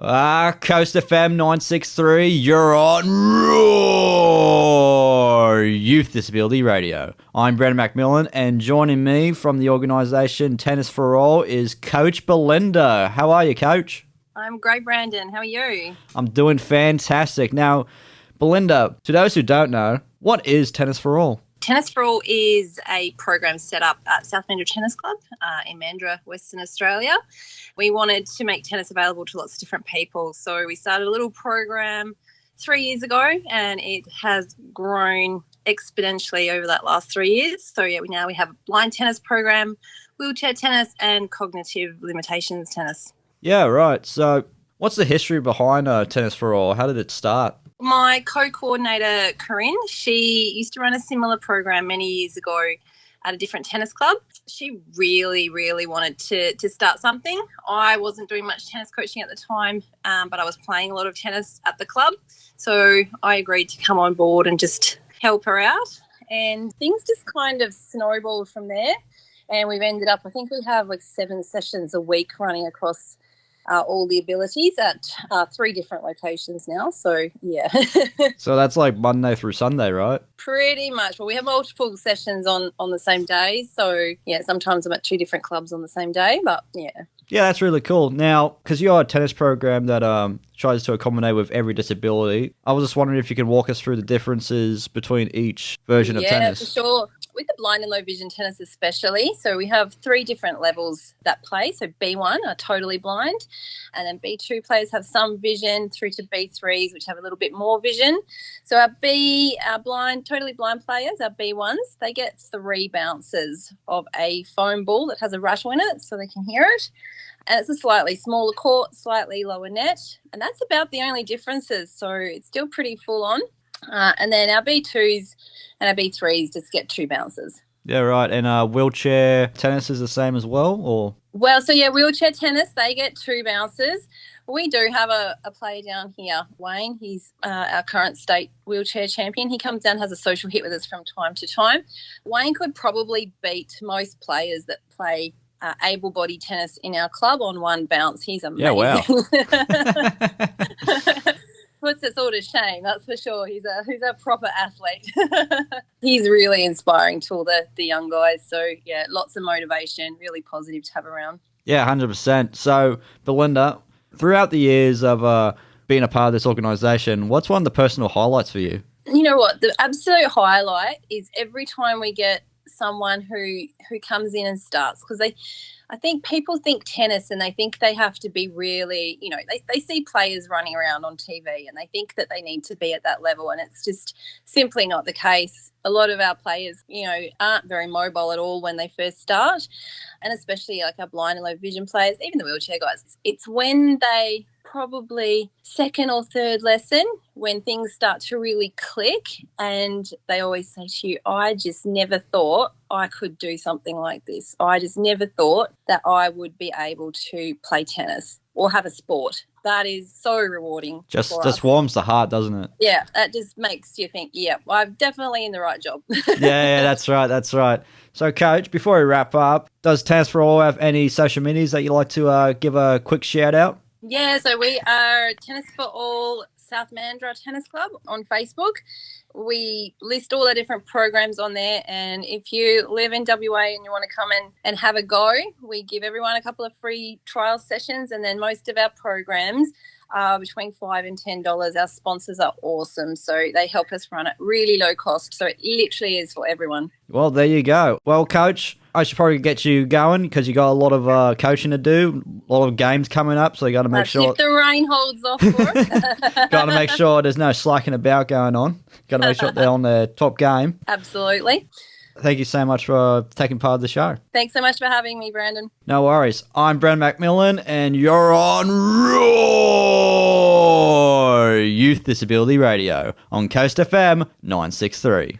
Coastfm96.3, you're on Roar Youth Disability Radio. I'm Brando Macmillan, and joining me from the organisation Tennis4all is Coach Belinda. How are you, Coach? I'm great, Brandon. How are you? I'm doing fantastic. Now, Belinda, to those who don't know, what is Tennis4all? Tennis4all is a program set up at South Mandurah Tennis Club in Mandurah, Western Australia. We wanted to make tennis available to lots of different people. So we started a little program 3 years ago, and it has grown exponentially over that last 3 years. So now we have a blind tennis program, wheelchair tennis, and cognitive limitations tennis. Yeah, right. So what's the history behind Tennis4all? How did it start? My co-coordinator, Corinne, she used to run a similar program many years ago at a different tennis club. She really, really wanted to start something. I wasn't doing much tennis coaching at the time, but I was playing a lot of tennis at the club. So I agreed to come on board and just help her out. And things just kind of snowballed from there. And we've ended up, I think we have like 7 sessions a week running across all the abilities at 3 different locations now. So, yeah. So that's like Monday through Sunday, right? Pretty much. Well, we have multiple sessions on the same day. So, yeah, sometimes I'm at 2 different clubs on the same day, but yeah. Yeah, that's really cool. Now, because you're a tennis program that tries to accommodate with every disability, I was just wondering if you could walk us through the differences between each version of tennis. Yeah, for sure. With the blind and low vision tennis especially, so we have 3 different levels that play. So B1 are totally blind, and then B2 players have some vision through to B3s, which have a little bit more vision. So our totally blind players, our B1s, they get 3 bounces of a foam ball that has a rattle in it so they can hear it. And it's a slightly smaller court, slightly lower net, and that's about the only differences. So it's still pretty full on. And then our B2s and our B3s just get 2 bounces. Yeah, right. And wheelchair tennis is the same as well, or? Well, so yeah, wheelchair tennis, they get 2 bounces. We do have a player down here, Wayne. He's our current state wheelchair champion. He comes down, has a social hit with us from time to time. Wayne could probably beat most players that play able-bodied tennis in our club on 1 bounce. He's amazing. Yeah, wow. Puts us all to shame, that's for sure. He's a proper athlete. He's really inspiring to all the young guys. So, yeah, lots of motivation, really positive to have around. Yeah, 100%. So, Belinda, throughout the years of being a part of this organisation, what's one of the personal highlights for you? You know what? The absolute highlight is every time we get someone who comes in and starts, because I think people think tennis and they think they have to be really, they see players running around on TV and they think that they need to be at that level, and it's just simply not the case. A lot of our players, aren't very mobile at all when they first start, and especially like our blind and low vision players, even the wheelchair guys. It's when they probably 2nd or 3rd lesson when things start to really click, and they always say to you, I just never thought I could do something like this. I just never thought that I would be able to play tennis or have a sport. That is so rewarding. Just warms the heart, doesn't it? Yeah, that just makes you think, yeah, well, I'm definitely in the right job. yeah, that's right. So, Coach, before we wrap up, does Tennis4all have any social medias that you'd like to give a quick shout out? Yeah, so we are Tennis4all South Mandurah Tennis Club on Facebook. We list all the different programs on there, and if you live in WA and you want to come and have a go, we give everyone a couple of free trial sessions, and then most of our programs are between $5 and $10. Our sponsors are awesome, so they help us run at really low cost, so it literally is for everyone. Well, there you go. Well, Coach, I should probably get you going because you got a lot of coaching to do, a lot of games coming up, so you got to make sure. If the rain holds off for us. Got to make sure there's no slacking about going on. Got to make sure they're on their top game. Absolutely. Thank you so much for taking part of the show. Thanks so much for having me, Brandon. No worries. I'm Brando Macmillan, and you're on Roar Youth Disability Radio on Coastfm 96.3.